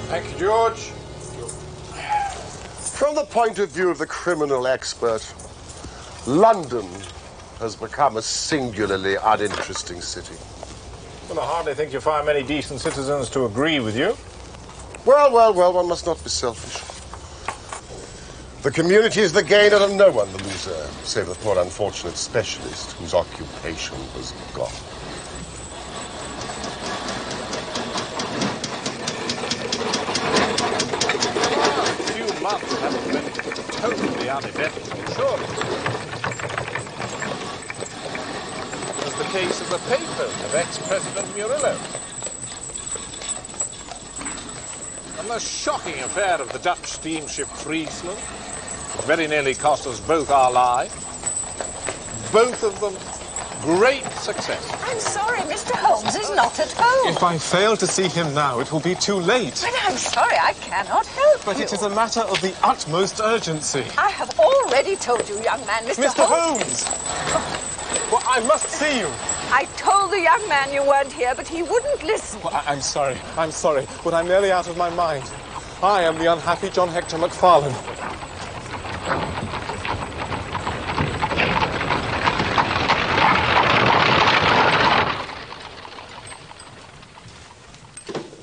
Thank you, George. From the point of view of the criminal expert, London has become a singularly uninteresting city. Well, I hardly think you'll find many decent citizens to agree with you. Well, one must not be selfish. The community is the gainer and no one the loser, save the poor unfortunate specialist whose occupation was gone. Months haven't been totally uneventful, surely. As the case of the papers of ex-President Murillo. And the shocking affair of the Dutch steamship Friesland, which very nearly cost us both our lives. Both of them great success. I'm sorry, Mr. Holmes is not at home. If I fail to see him now, it will be too late. But I'm sorry, I cannot help But you. it is a matter of the utmost urgency. I have already told you, young man, Mr. Holmes! Well, I must see you. I told the young man you weren't here, but he wouldn't listen. Well, I'm sorry, but I'm nearly out of my mind. I am the unhappy John Hector MacFarlane.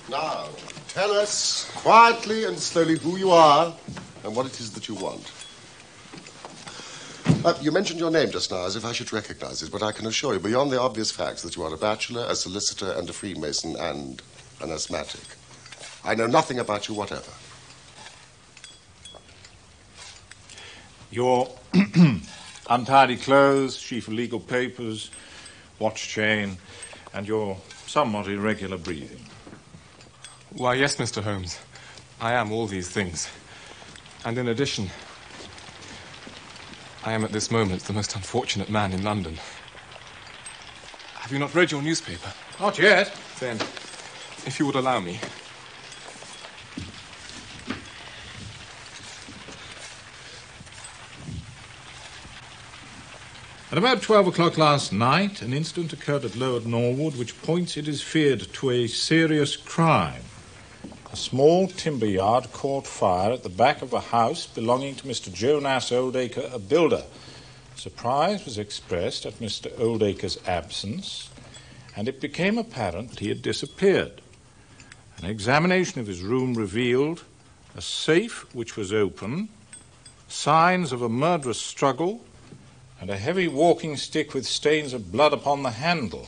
Now, tell us quietly and slowly who you are and what it is that you want. You mentioned your name just now as if I should recognize it, but I can assure you, beyond the obvious facts, that you are a bachelor, a solicitor, and a Freemason, and an asthmatic. I know nothing about you whatever. Your untidy clothes, sheaf of legal papers, watch chain, and your somewhat irregular breathing. Why, yes, Mr. Holmes. I am all these things. And in addition, I am at this moment the most unfortunate man in London. Have you not read your newspaper? Not yet. Then, if you would allow me. At about 12 o'clock last night, an incident occurred at Norwood which points, it is feared, to a serious crime. A small timber yard caught fire at the back of a house belonging to Mr. Jonas Oldacre, a builder. Surprise was expressed at Mr. Oldacre's absence, and it became apparent that he had disappeared. An examination of his room revealed a safe which was open, signs of a murderous struggle, and a heavy walking stick with stains of blood upon the handle.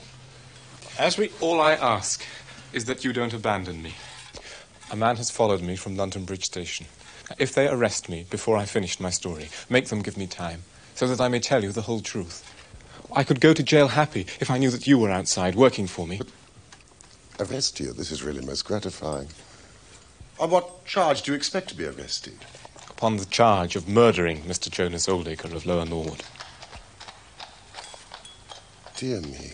All I ask is that you don't abandon me. A man has followed me from London Bridge Station. If they arrest me before I finished my story, make them give me time, so that I may tell you the whole truth. I could go to jail happy if I knew that you were outside working for me. But arrest you? This is really most gratifying. On what charge do you expect to be arrested? Upon the charge of murdering Mr. Jonas Oldacre of Lower Norwood. Dear me.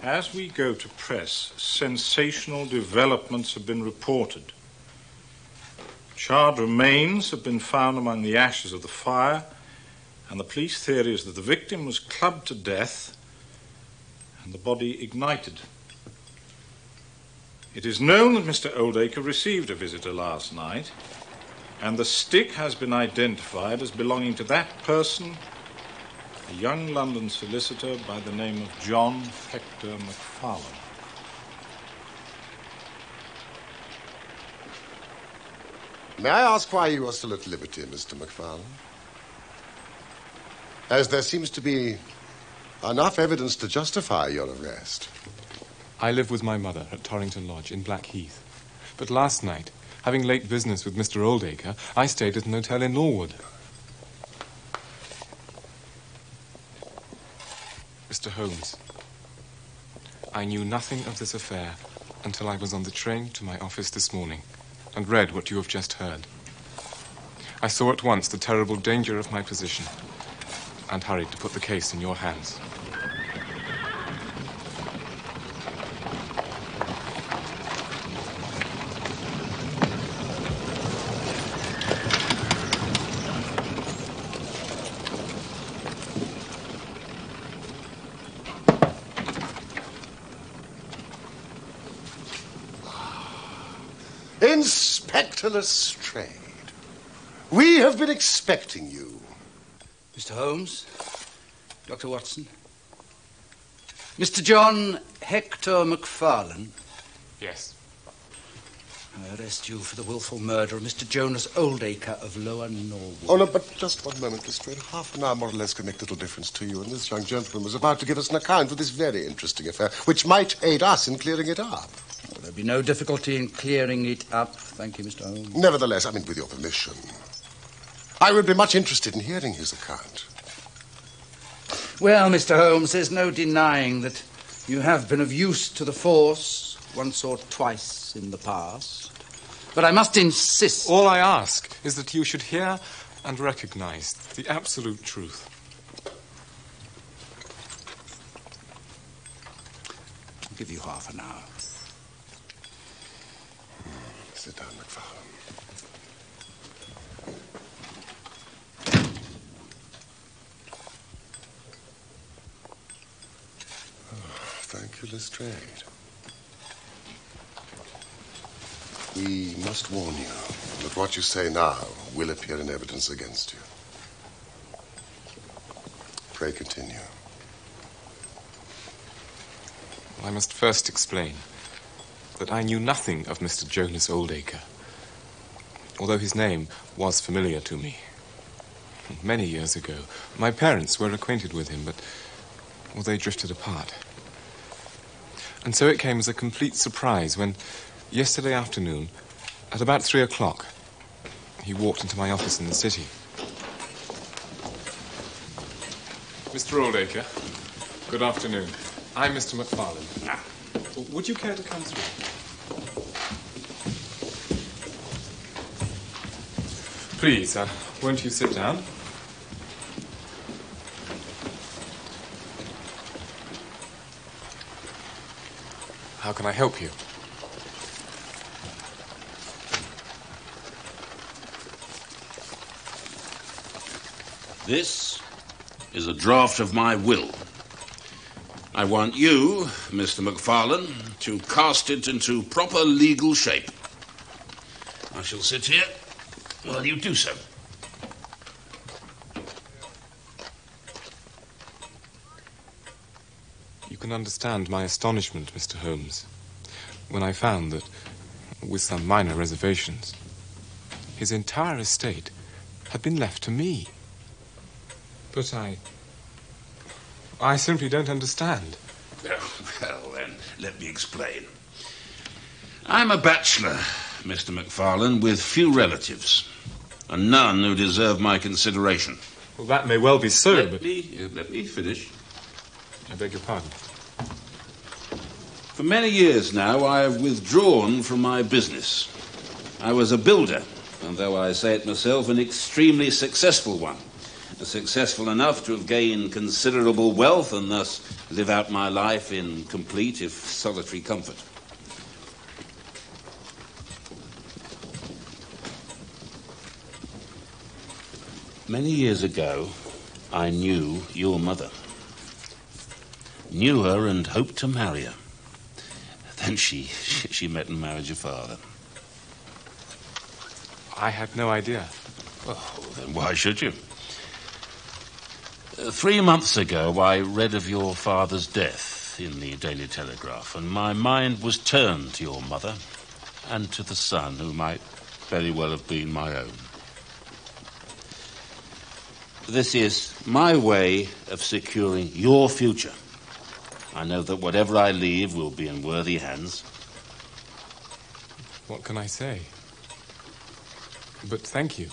As we go to press, sensational developments have been reported. Charred remains have been found among the ashes of the fire, and the police theory is that the victim was clubbed to death and the body ignited. It is known that Mr. Oldacre received a visitor last night, and the stick has been identified as belonging to that person, a young London solicitor by the name of John Hector MacFarlane. May I ask why you are still at liberty, Mr. MacFarlane? As there seems to be enough evidence to justify your arrest. I live with my mother at Torrington Lodge in Blackheath. But last night, having late business with Mr. Oldacre, I stayed at an hotel in Norwood. Mr. Holmes, I knew nothing of this affair until I was on the train to my office this morning and read what you have just heard. I saw at once the terrible danger of my position and hurried to put the case in your hands. Inspector Lestrade, we have been expecting you. Mr. Holmes, Dr. Watson, Mr. John Hector MacFarlane. Yes. I arrest you for the willful murder of Mr. Jonas Oldacre of Lower Norwood. Oh, no, but just one moment, Lestrade. Half an hour more or less can make little difference to you, and this young gentleman was about to give us an account of this very interesting affair, which might aid us in clearing it up. Well, there'll be no difficulty in clearing it up. Thank you, Mr. Holmes. Nevertheless, I mean, with your permission, I would be much interested in hearing his account. Well, Mr. Holmes, there's no denying that you have been of use to the force once or twice in the past. But I must insist... All I ask is that you should hear and recognize the absolute truth. I'll give you half an hour. Sit down, MacFarlane. Thank you, Lestrade. We must warn you that what you say now will appear in evidence against you. Pray continue. Well, I must first explain that I knew nothing of Mr. Jonas Oldacre, although his name was familiar to me. Many years ago, my parents were acquainted with him, but well, they drifted apart. And so it came as a complete surprise when, yesterday afternoon, at about 3 o'clock, he walked into my office in the city. Mr. Oldacre, good afternoon. I'm Mr. MacFarlane. Would you care to come through? Please, won't you sit down? How can I help you? This is a draft of my will. I want you, Mr. MacFarlane, to cast it into proper legal shape. I shall sit here while you do so. You can understand my astonishment, Mr. Holmes, when I found that, with some minor reservations, his entire estate had been left to me. But I simply don't understand. Well, then, let me explain. I'm a bachelor, Mr. MacFarlane, with few relatives, and none who deserve my consideration. Well, that may well be so, Let me finish. I beg your pardon. For many years now, I have withdrawn from my business. I was a builder, and though I say it myself, an extremely successful one. Successful enough to have gained considerable wealth and thus live out my life in complete, if solitary, comfort. Many years ago, I knew your mother. Knew her and hoped to marry her. Then she met and married your father. I had no idea. Oh, then why should you? 3 months ago, I read of your father's death in the Daily Telegraph, and my mind was turned to your mother and to the son who might very well have been my own. This is my way of securing your future. I know that whatever I leave will be in worthy hands. What can I say? But thank you.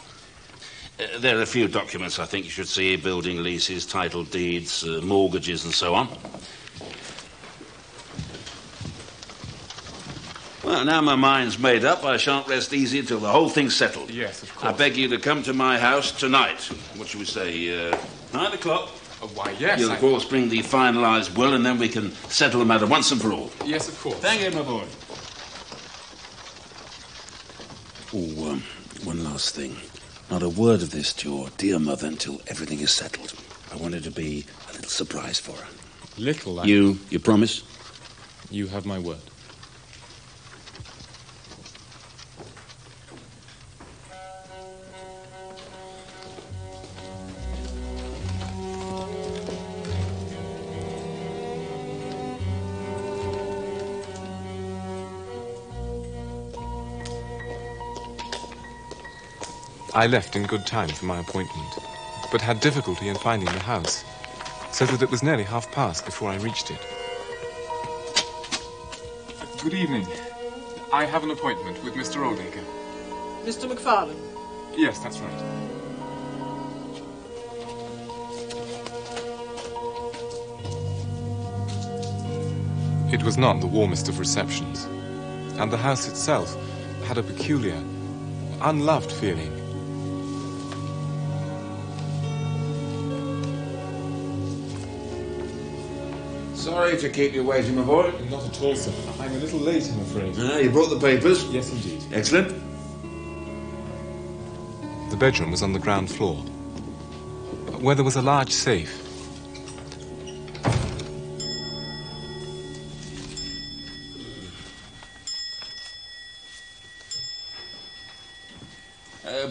There are a few documents I think you should see: building leases, title deeds, mortgages, and so on. Well, now my mind's made up, I shan't rest easy until the whole thing's settled. Yes, of course. I beg you to come to my house tonight. What shall we say, 9 o'clock? Why, yes. You'll, of course, bring the finalised will, and then we can settle the matter once and for all. Yes, of course. Thank you, my boy. Oh, one last thing. Not a word of this to your dear mother until everything is settled. I want it to be a little surprise for her. Little? You promise? You have my word. I left in good time for my appointment, but had difficulty in finding the house, so that it was nearly past before I reached it. Good evening. I have an appointment with Mr. Oldacre. Mr. McFarlane? Yes, that's right. It was not the warmest of receptions, and the house itself had a peculiar, unloved feeling. Sorry to keep you waiting, my boy. Not at all, sir. I'm a little late, I'm afraid. You brought the papers? Yes, indeed. Excellent. The bedroom was on the ground floor, where there was a large safe.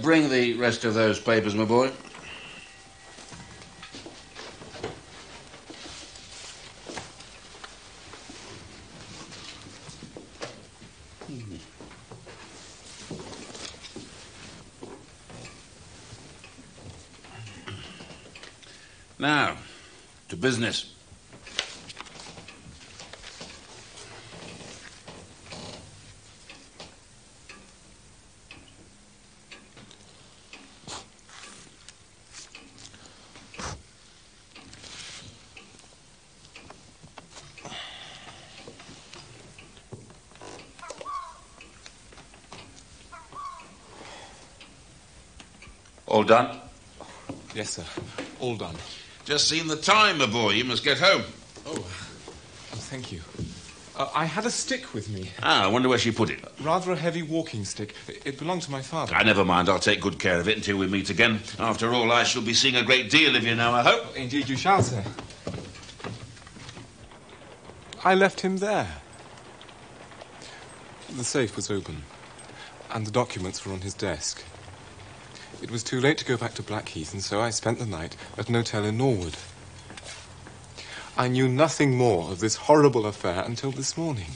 Bring the rest of those papers, my boy. Now, to business. All done? Yes, sir. All done. Just seen the time, my boy. You must get home. Oh, thank you. I had a stick with me. I wonder where she put it. Rather a heavy walking stick. It belonged to my father. Never mind. I'll take good care of it until we meet again. After all, I shall be seeing a great deal of you now, I hope. Indeed you shall, sir. I left him there. The safe was open, and the documents were on his desk. It was too late to go back to Blackheath, and so I spent the night at an hotel in Norwood. I knew nothing more of this horrible affair until this morning.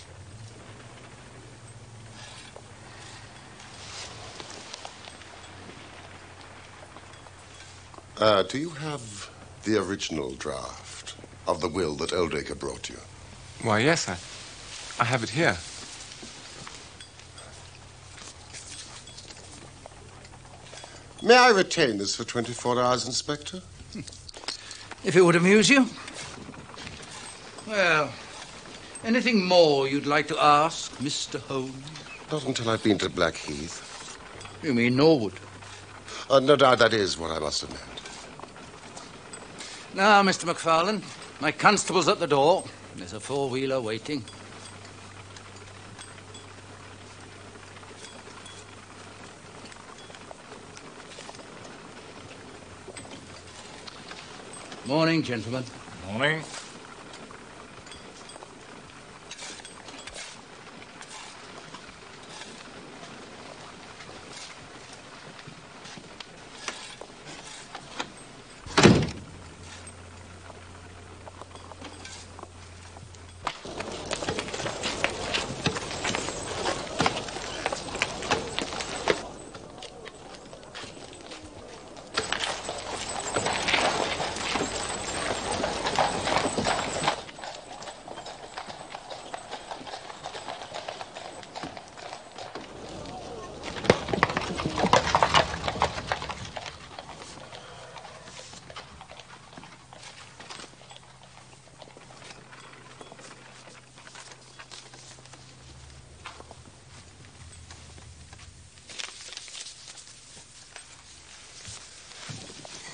Do you have the original draft of the will that Oldacre brought you? Why, yes, I have it here. May I retain this for 24 hours, Inspector? If it would amuse you. Well, anything more you'd like to ask, Mr. Holmes? Not until I've been to Blackheath. You mean Norwood? No doubt that is what I must have meant. Now, Mr. McFarlane, my constable's at the door. There's a four-wheeler waiting. Morning, gentlemen. Morning.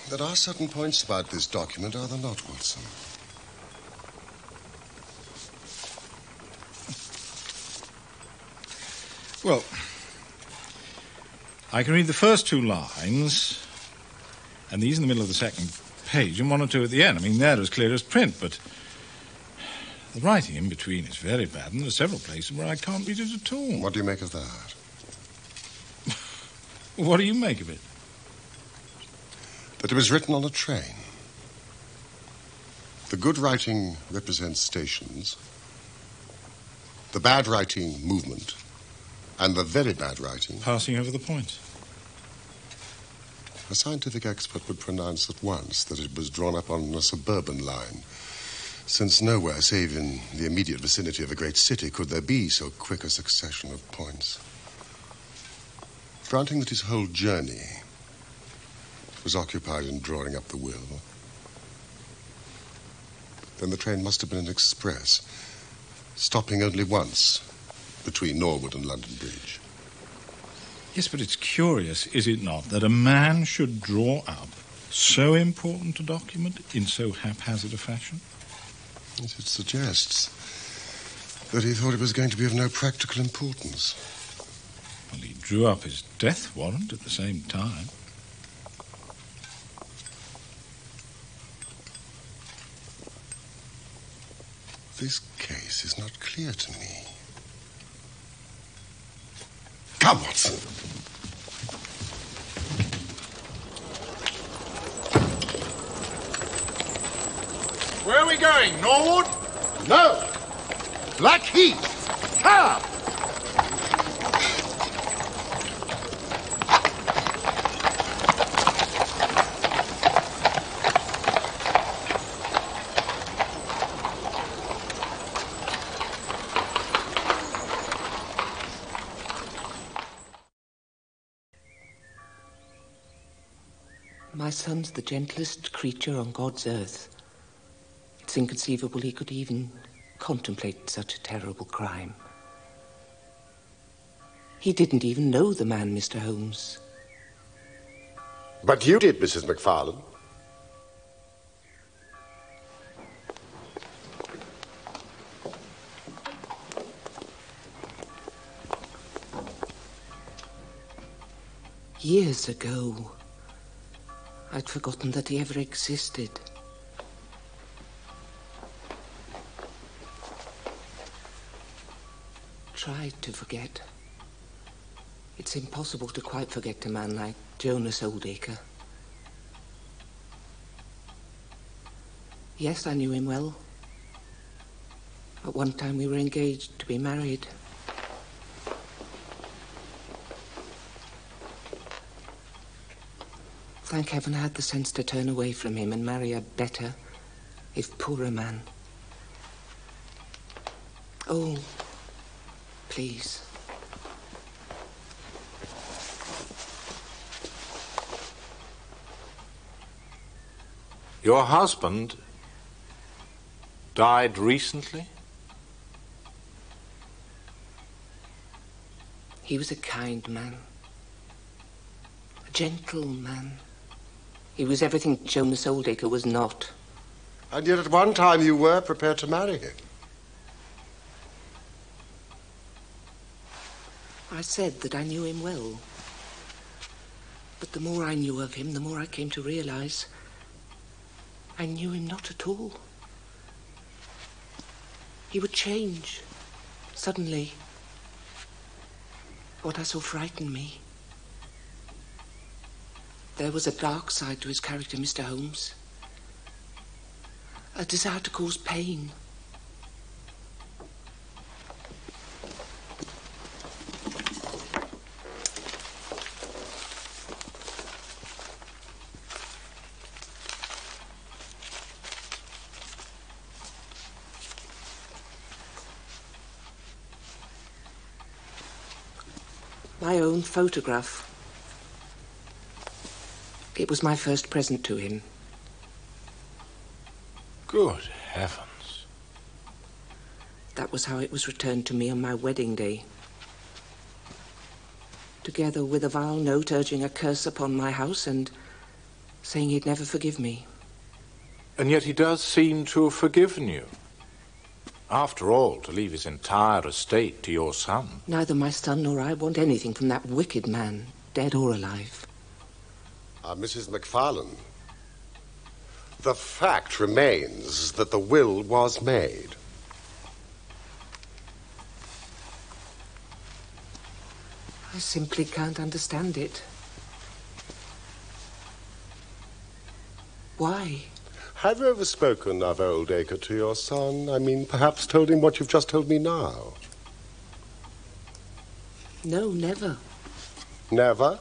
There are certain points about this document, are there not, Watson? Well, I can read the first two lines, and these in the middle of the second page, and one or two at the end. I mean, they're as clear as print, but the writing in between is very bad, and there are several places where I can't read it at all. What do you make of that? What do you make of it? That it was written on a train. The good writing represents stations, the bad writing movement, and the very bad writing passing over the point. A scientific expert would pronounce at once that it was drawn up on a suburban line, since nowhere save in the immediate vicinity of a great city could there be so quick a succession of points. Granting that his whole journey was occupied in drawing up the will, then the train must have been an express, stopping only once between Norwood and London Bridge. Yes, but it's curious, is it not, that a man should draw up so important a document in so haphazard a fashion? Yes, it suggests that he thought it was going to be of no practical importance. Well, he drew up his death warrant at the same time. This case is not clear to me. Come, Watson. Where are we going, Norwood? No! Blackheath! Carr! My son's the gentlest creature on God's earth. It's inconceivable he could even contemplate such a terrible crime. He didn't even know the man, Mr. Holmes. But you did, Mrs. McFarlane. Years ago, I'd forgotten that he ever existed. Tried to forget. It's impossible to quite forget a man like Jonas Oldacre. Yes, I knew him well. At one time we were engaged to be married. Thank heaven I had the sense to turn away from him and marry a better, if poorer man. Oh, please. Your husband died recently? He was a kind man. A gentle man. He was everything Jonas Oldacre was not. And yet at one time you were prepared to marry him. I said that I knew him well. But the more I knew of him, the more I came to realize I knew him not at all. He would change, suddenly. What I saw frightened me. There was a dark side to his character, Mr. Holmes. A desire to cause pain. My own photograph. It was my first present to him. Good heavens. That was how it was returned to me on my wedding day. Together with a vile note urging a curse upon my house and saying he'd never forgive me. And yet he does seem to have forgiven you. After all, to leave his entire estate to your son. Neither my son nor I want anything from that wicked man, dead or alive. Mrs. McFarlane, the fact remains that the will was made. I simply can't understand it. Why? Have you ever spoken of Oldacre to your son? I mean, perhaps told him what you've just told me now? No, never. Never?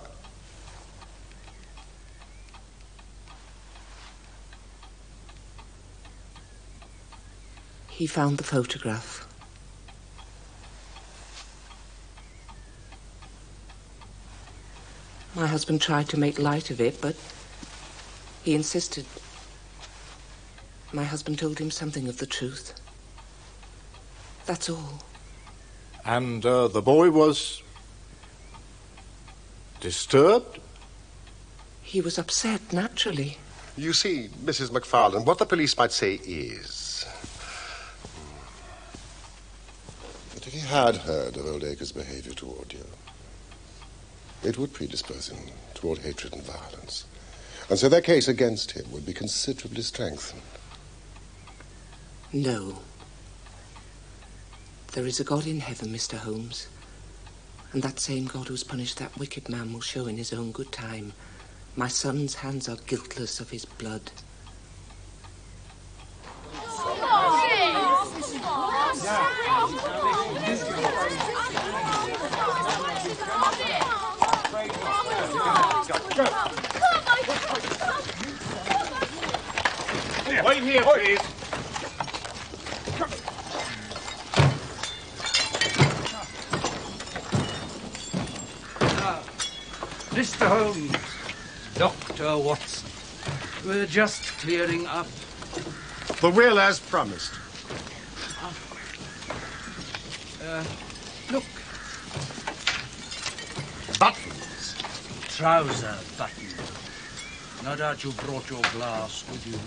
He found the photograph. My husband tried to make light of it, but he insisted. My husband told him something of the truth. That's all. And the boy was disturbed? He was upset, naturally. You see, Mrs. McFarlane, what the police might say is that if he had heard of Oldacre's behavior toward you, it would predispose him toward hatred and violence. And so their case against him would be considerably strengthened. No. There is a God in heaven, Mr. Holmes. And that same God who's punished that wicked man will show in his own good time. My son's hands are guiltless of his blood. Wait here, please. Mr. Holmes, Dr. Watson, we're just clearing up. The will as promised. Look. Buttons. Trouser buttons. No doubt you brought your glass with you.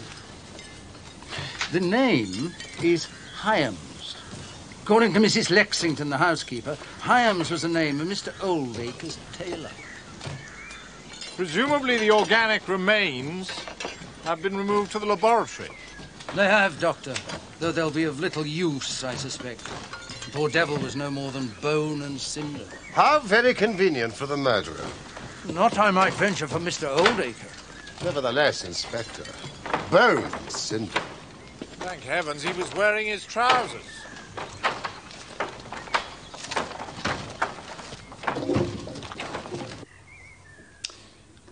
The name is Hyams. According to Mrs. Lexington, the housekeeper, Hyams was the name of Mr. Oldacre's tailor. Presumably the organic remains have been removed to the laboratory. They have, Doctor, though they'll be of little use, I suspect. The poor devil was no more than bone and cinder. How very convenient for the murderer. Not, I might venture, for Mr. Oldacre. Nevertheless, Inspector, bone and cinder. Thank heavens he was wearing his trousers.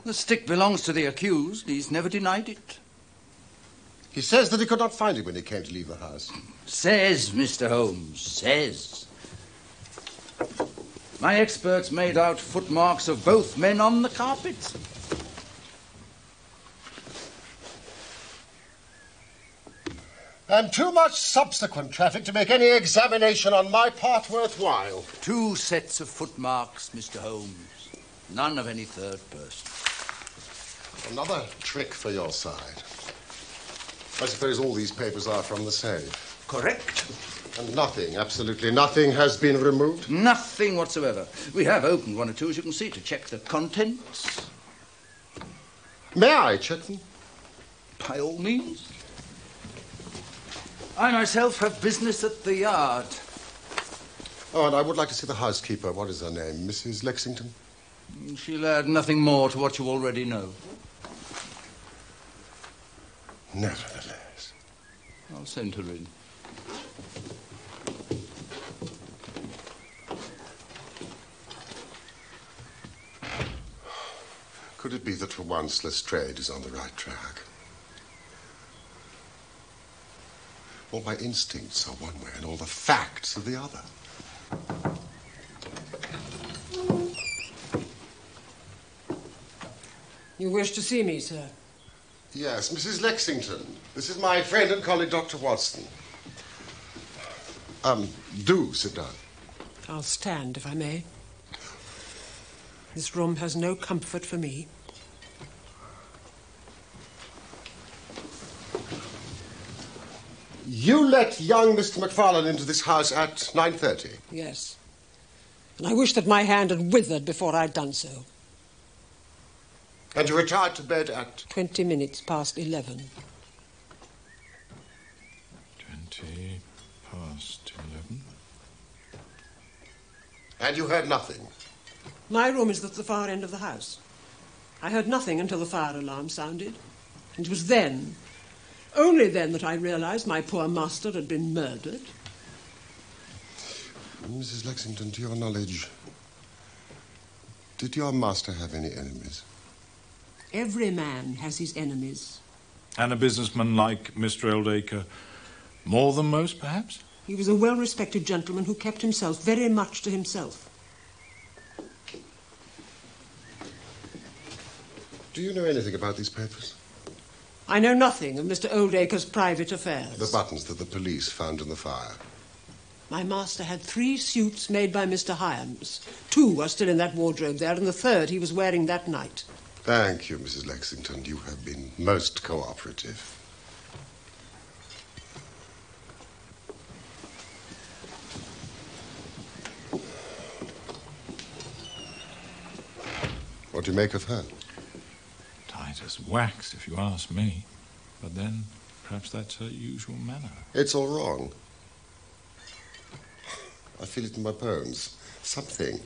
The stick belongs to the accused. He's never denied it. He says that he could not find it when he came to leave the house. Says, Mr. Holmes, says. My experts made out footmarks of both men on the carpets. And too much subsequent traffic to make any examination on my part worthwhile. 2 sets of footmarks, Mr. Holmes. None of any third person. Another trick for your side. I suppose all these papers are from the safe. Correct. And nothing, absolutely nothing, has been removed? Nothing whatsoever. We have opened 1 or 2, as you can see, to check the contents. May I check them? By all means. I myself have business at the yard. Oh, and I would like to see the housekeeper. What is her name? Mrs. Lexington? She'll add nothing more to what you already know. Nevertheless. I'll send her in. Could it be that for once Lestrade is on the right track? All my instincts are one way and all the facts are the other. You wish to see me, sir? Yes, Mrs. Lexington. This is my friend and colleague, Dr. Watson. Do sit down. I'll stand, if I may. This room has no comfort for me. You let young Mr. MacFarlane into this house at 9:30? Yes. And I wish that my hand had withered before I'd done so. And you retired to bed at? 20 minutes past 11. 20 past 11. And you heard nothing? My room is at the far end of the house. I heard nothing until the fire alarm sounded. And it was then, only then, that I realized my poor master had been murdered. Mrs. Lexington, to your knowledge, did your master have any enemies? Every man has his enemies. And a businessman like Mr. Eldacre, more than most, perhaps? He was a well-respected gentleman who kept himself very much to himself. Do you know anything about these papers? I know nothing of Mr. Oldacre's private affairs. The buttons that the police found in the fire. My master had 3 suits made by Mr. Hyams. 2 are still in that wardrobe there, and the 3rd he was wearing that night. Thank you, Mrs. Lexington. You have been most cooperative. What do you make of her? Tight as wax, if you ask me. But then, perhaps that's her usual manner. It's all wrong. I feel it in my bones. Something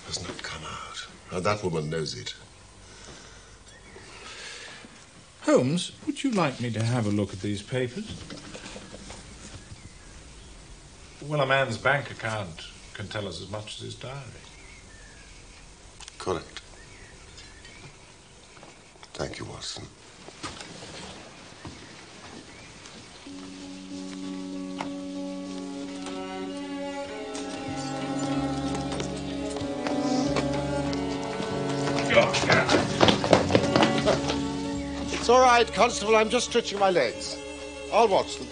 has not come out. And that woman knows it. Holmes, would you like me to have a look at these papers? Well, a man's bank account can tell us as much as his diary. Correct. Thank you, Watson. It's all right, Constable. I'm just stretching my legs. I'll watch them.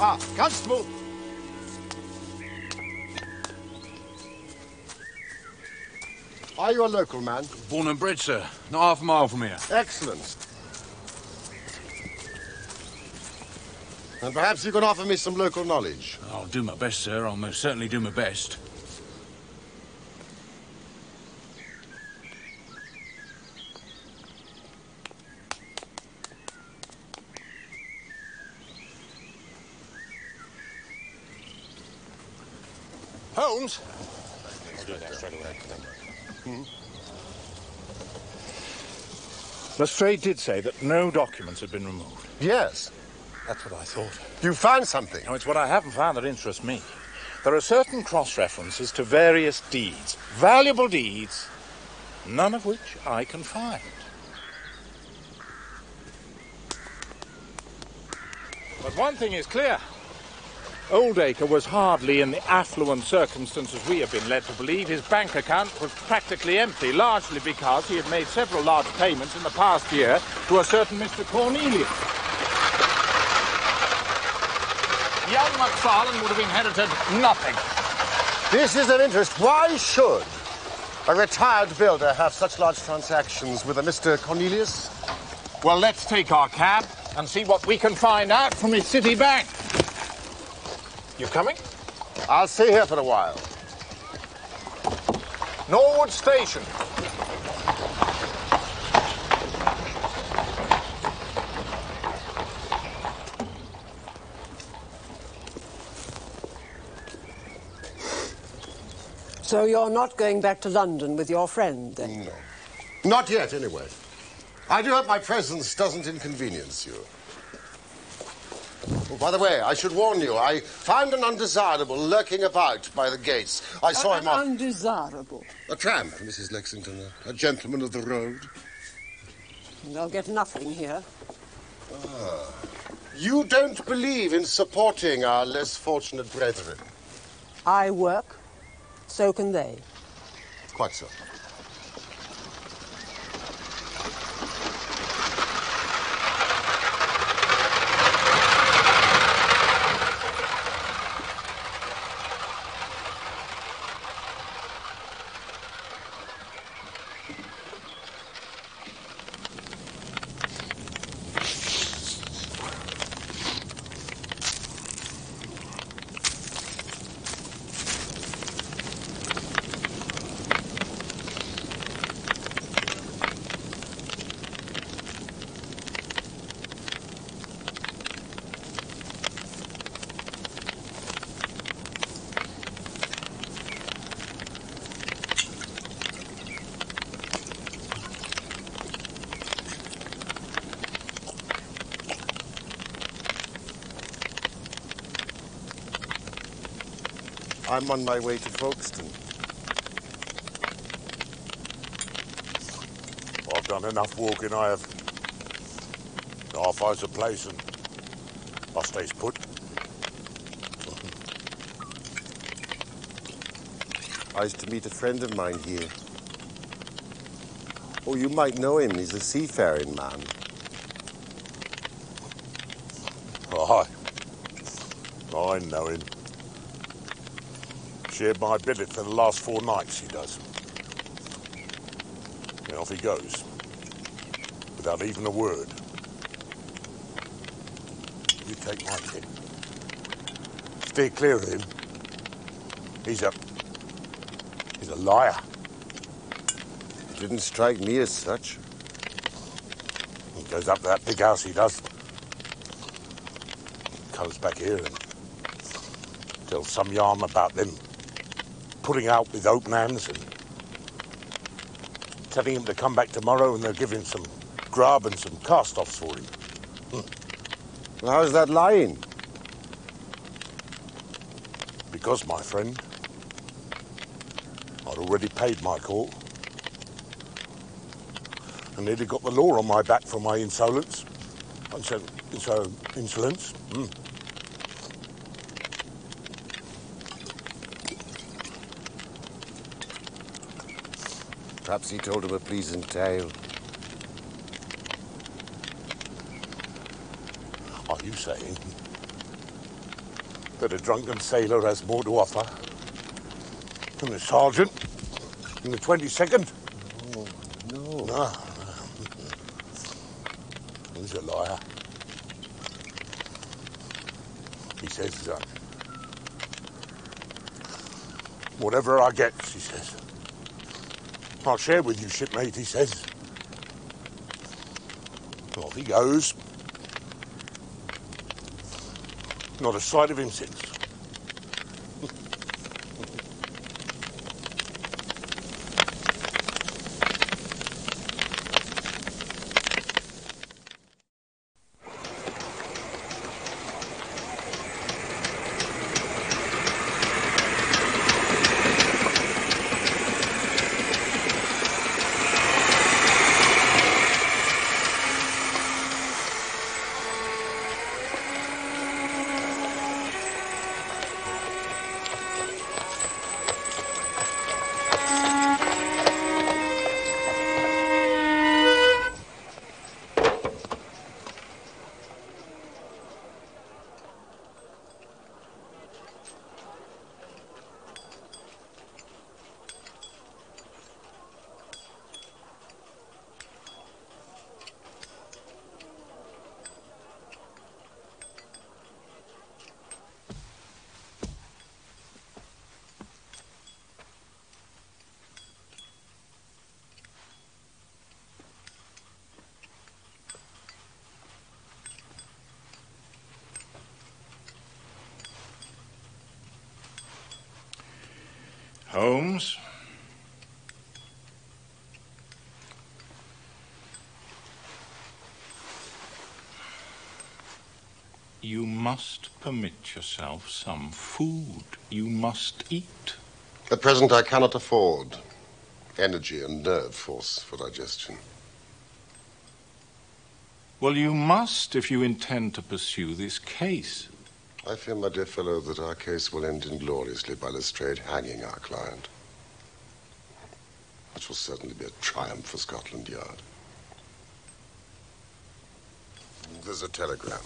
Ah, Constable! Are you a local man? Born and bred, sir. Not half a mile from here. Excellent. And perhaps you can offer me some local knowledge. I'll do my best, sir. I'll most certainly do my best. Holmes? I'll do that straight away. Lestrade did say that no documents had been removed. Yes. That's what I thought. You found something? No, it's what I haven't found that interests me. there are certain cross-references to various deeds, valuable deeds, none of which I can find. But one thing is clear. Oldacre was hardly in the affluent circumstances we have been led to believe. His bank account was practically empty, largely because he had made several large payments in the past year to a certain Mr. Cornelius. Young MacFarlane would have inherited nothing. This is of interest. Why should a retired builder have such large transactions with a Mr. Cornelius? Well, let's take our cab and see what we can find out from his city bank. You coming? I'll stay here for a while. Norwood Station. So you're not going back to London with your friend, then? No. Not yet, anyway. I do hope my presence doesn't inconvenience you. Oh, by the way, I should warn you, I found an undesirable lurking about by the gates. I saw him off... Undesirable? A tramp, Mrs. Lexington, a gentleman of the road. They'll get nothing here. Ah. You don't believe in supporting our less fortunate brethren? I work, so can they. Quite so. I'm on my way to Folkestone. I've done enough walking, I have. Half hour's a place and I stays put. I used to meet a friend of mine here. Oh, you might know him. He's a seafaring man. Aye. I know him. Shared my billet for the last 4 nights, he does. And off he goes, without even a word. You take my tip. Steer clear of him. He's a liar. Didn't strike me as such. He goes up to that big house, he does. Comes back here and tells some yarn about them putting out with open hands and telling him to come back tomorrow and they'll give him some grub and some cast-offs for him. Well, how's that lying? Because, my friend, I'd already paid my call. And nearly got the law on my back for my insolence. Insolence. Perhaps he told him a pleasing tale. Are you saying that a drunken sailor has more to offer than a sergeant in the 22nd? Oh, no. No. He's a liar. He says, whatever I get, he says, I'll share with you, shipmate, he says. Off he goes. Not a sight of him since. Holmes. You must permit yourself some food. You must eat. At present, I cannot afford energy and nerve force for digestion. Well, you must if you intend to pursue this case. I fear, my dear fellow, that our case will end ingloriously by Lestrade hanging our client. Which will certainly be a triumph for Scotland Yard. There's a telegram.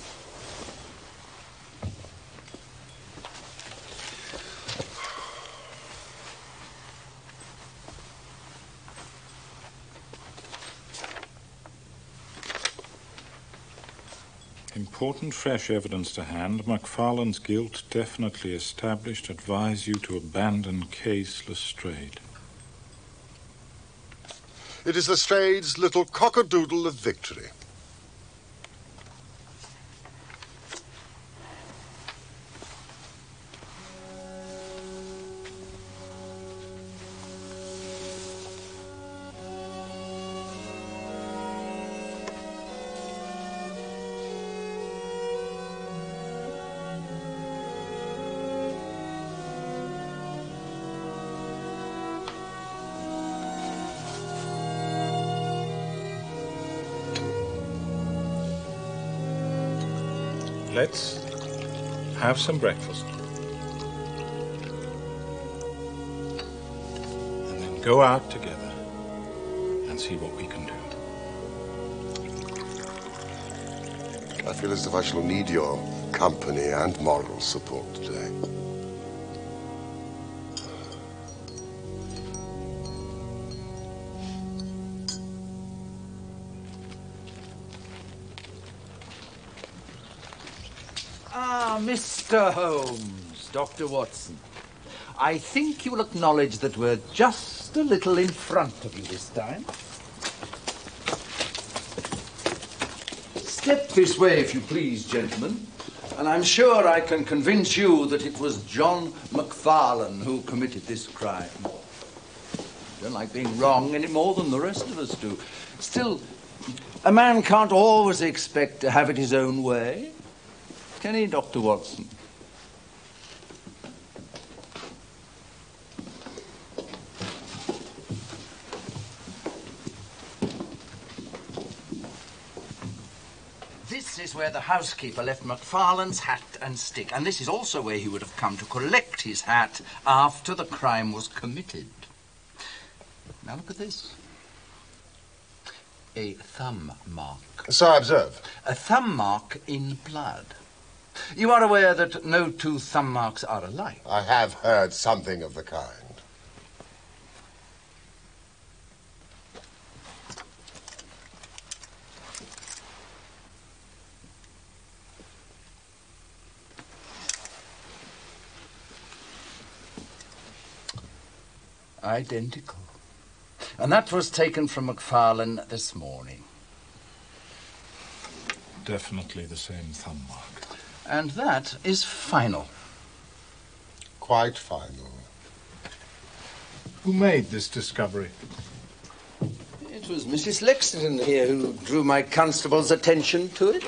Important fresh evidence to hand. McFarlane's guilt definitely established. Advise you to abandon case Lestrade. It is Lestrade's little cockadoodle of victory. Let's have some breakfast. And then go out together and see what we can do. I feel as if I shall need your company and moral support today. Mr. Holmes, Dr. Watson, I think you will acknowledge that we're just a little in front of you this time. Step this way, if you please, gentlemen, and I'm sure I can convince you that it was John McFarlane who committed this crime. I don't like being wrong any more than the rest of us do. Still, a man can't always expect to have it his own way. Can he, Dr. Watson? This is where the housekeeper left McFarlane's hat and stick, and this is also where he would have come to collect his hat after the crime was committed. Now look at this. A thumb mark. So I observe. A thumb mark in blood. You are aware that no two thumb marks are alike. I have heard something of the kind. Identical. And that was taken from McFarlane this morning. Definitely the same thumb mark. And that is final. Quite final. Who made this discovery? It was Mrs. Lexington here who drew my constable's attention to it.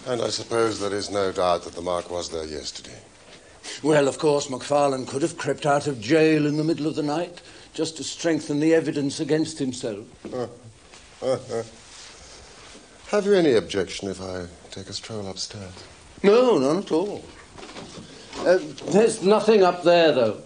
And I suppose there is no doubt that the mark was there yesterday. Well, of course, McFarlane could have crept out of jail in the middle of the night just to strengthen the evidence against himself. Have you any objection if I take a stroll upstairs? No, none at all. There's nothing up there, though.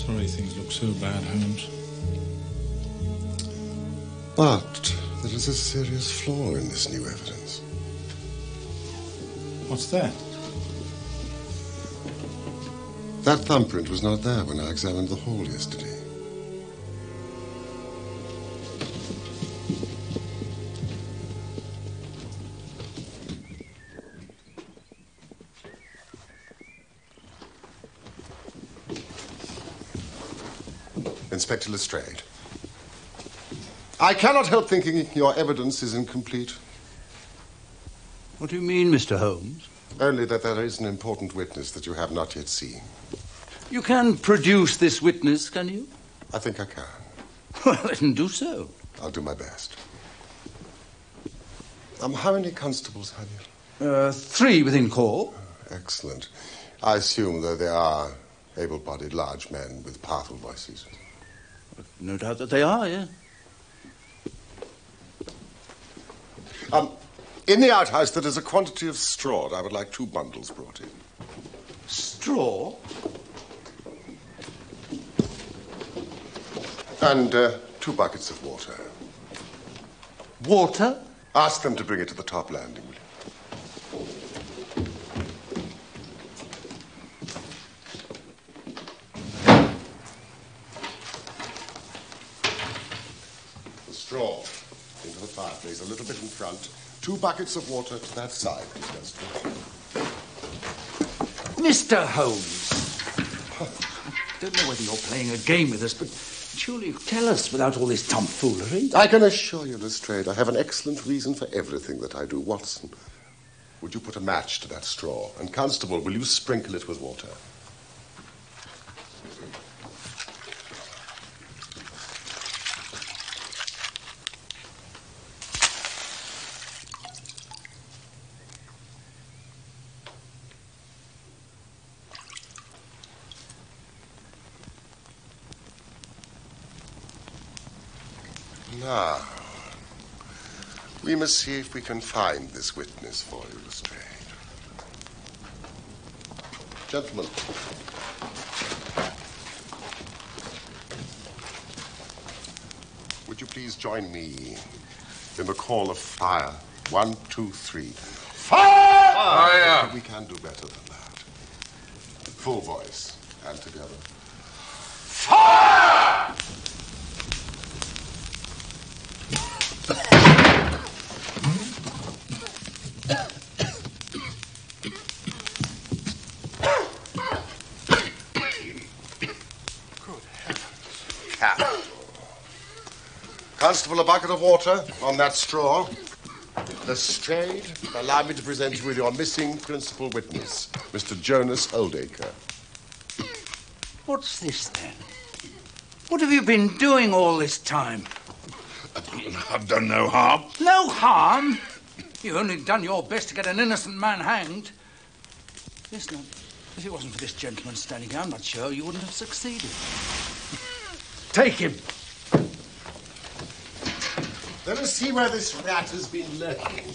Sorry things look so bad, Holmes. But there is a serious flaw in this new evidence. What's that? That thumbprint was not there when I examined the hall yesterday. Inspector Lestrade, I cannot help thinking your evidence is incomplete. What do you mean, Mr. Holmes? Only that there is an important witness that you have not yet seen. You can produce this witness, can you? I think I can. Well, then do so. I'll do my best. How many constables have you? 3 within call. Excellent. I assume, though, they are able-bodied large men with powerful voices. No doubt that they are, yeah. In the outhouse, there is a quantity of straw. I would like 2 bundles brought in. Straw? And 2 buckets of water. Water? Ask them to bring it to the top landing, will you? The straw into the fireplace, a little bit in front. 2 buckets of water to that side, please. Mr. Holmes. I don't know whether you're playing a game with us, but surely you tell us without all this tomfoolery. I can assure you, Lestrade, I have an excellent reason for everything that I do. Watson, would you put a match to that straw? And Constable, will you sprinkle it with water? Now, we must see if we can find this witness for you, Lestrade. Gentlemen. Would you please join me in the call of fire? 1, 2, 3. Fire! Fire! We can do better than that. Full voice and together. Fire! Constable, a bucket of water on that straw. Lestrade, allow me to present you with your missing principal witness, Mr. Jonas Oldacre. What's this, then? What have you been doing all this time? I've done no harm. No harm? You've only done your best to get an innocent man hanged. Listen, if it wasn't for this gentleman standing here, I'm not sure you wouldn't have succeeded. Take him. Let us see where this rat has been lurking.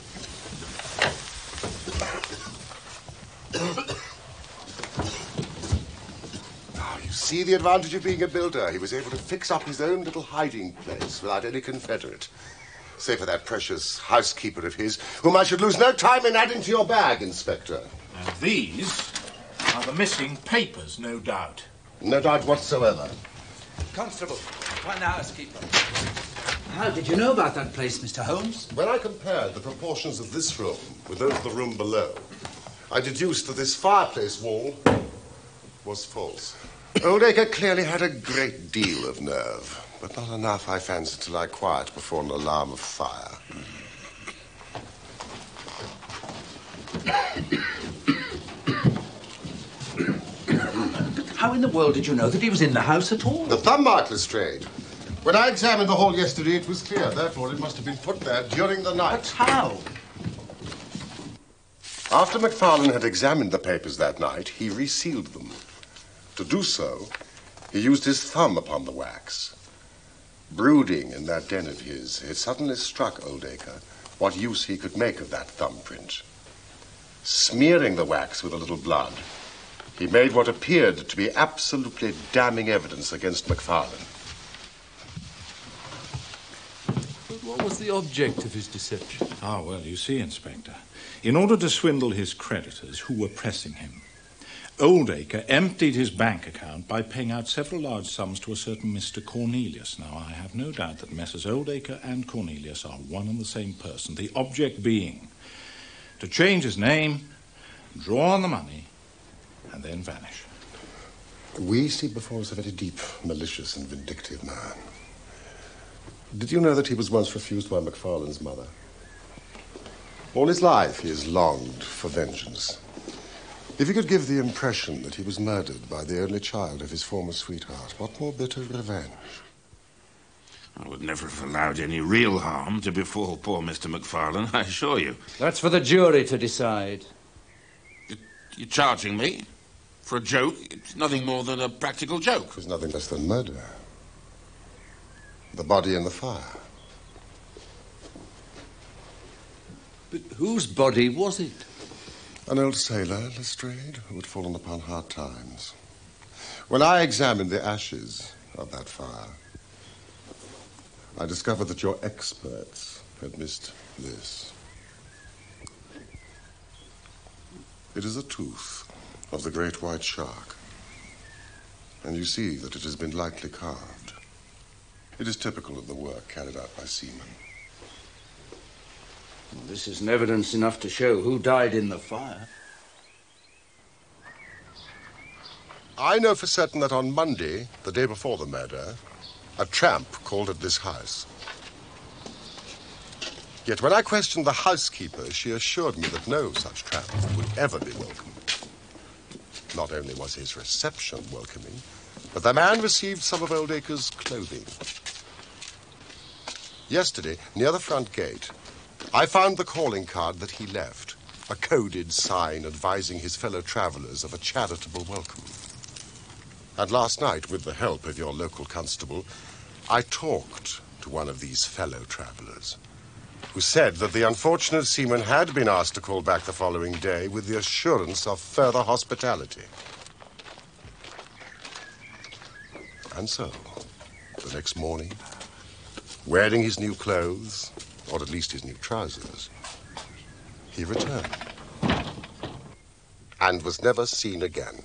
Now, you see the advantage of being a builder. He was able to fix up his own little hiding place without any confederate. Save for that precious housekeeper of his, whom I should lose no time in adding to your bag, Inspector. And these are the missing papers, no doubt. No doubt whatsoever. Constable, find the housekeeper. How did you know about that place, Mr. Holmes? When I compared the proportions of this room with those of the room below, I deduced that this fireplace wall was false. Oldacre clearly had a great deal of nerve, but not enough, I fancy, to lie quiet before an alarm of fire. How in the world did you know that he was in the house at all? The thumb mark, Lestrade. When I examined the hall yesterday, it was clear. Therefore, it must have been put there during the night. But how? After MacFarlane had examined the papers that night, he resealed them. To do so, he used his thumb upon the wax. Brooding in that den of his, it suddenly struck Oldacre what use he could make of that thumbprint. Smearing the wax with a little blood, He made what appeared to be absolutely damning evidence against McFarlane. But what was the object of his deception? Ah, well, you see, Inspector, in order to swindle his creditors who were pressing him, Oldacre emptied his bank account by paying out several large sums to a certain Mr. Cornelius. Now, I have no doubt that Messrs. Oldacre and Cornelius are one and the same person, the object being to change his name, draw on the money, and then vanish. We see before us a very deep, malicious and vindictive man. Did you know that he was once refused by McFarlane's mother? All his life he has longed for vengeance. If he could give the impression that he was murdered by the only child of his former sweetheart, what more bitter revenge? I would never have allowed any real harm to befall poor Mr. McFarlane, I assure you. That's for the jury to decide. You're charging me for a joke? It's nothing more than a practical joke. It was nothing less than murder. The body in the fire. But whose body was it? An old sailor, Lestrade, who had fallen upon hard times. When I examined the ashes of that fire, I discovered that your experts had missed this. It is a tooth of the great white shark, and you see that it has been lightly carved. It is typical of the work carried out by seamen. Well, this isn't evidence enough to show who died in the fire. I know for certain that on Monday, the day before the murder, a tramp called at this house. Yet when I questioned the housekeeper, she assured me that no such tramp would ever be welcome. Not only was his reception welcoming, but the man received some of Oldacre's clothing. Yesterday, near the front gate, I found the calling card that he left, a coded sign advising his fellow travelers of a charitable welcome. And last night, with the help of your local constable, I talked to one of these fellow travelers, who said that the unfortunate seaman had been asked to call back the following day with the assurance of further hospitality. And so, the next morning, wearing his new clothes, or at least his new trousers, he returned and was never seen again.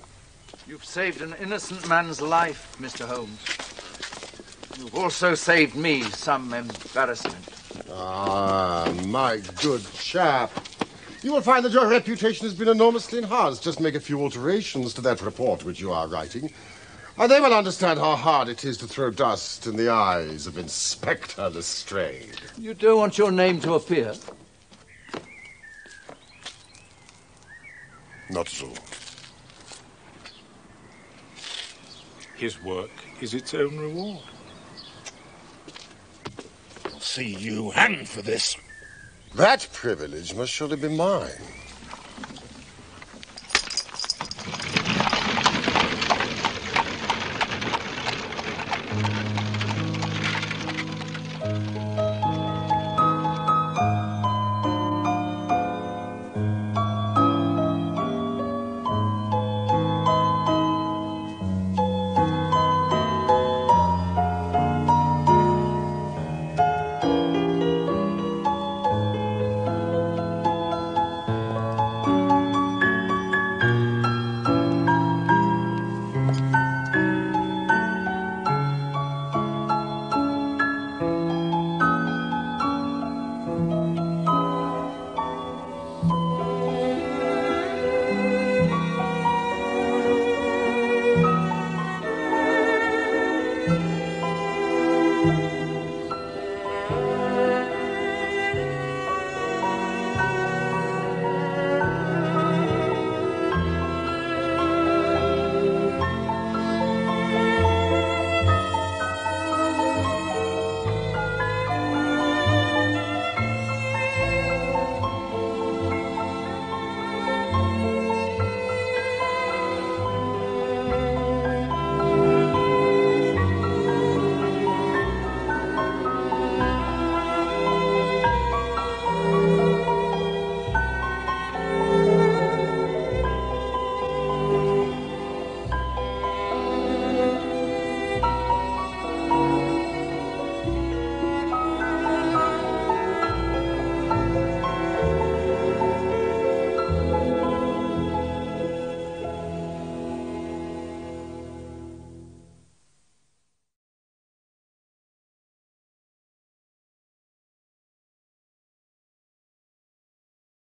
You've saved an innocent man's life, Mr. Holmes. You've also saved me some embarrassment. Ah, my good chap. You will find that your reputation has been enormously enhanced. Just make a few alterations to that report which you are writing, and they will understand how hard it is to throw dust in the eyes of Inspector Lestrade. You don't want your name to appear? Not at all. His work is its own reward. I'll see you hanged for this. That privilege must surely be mine.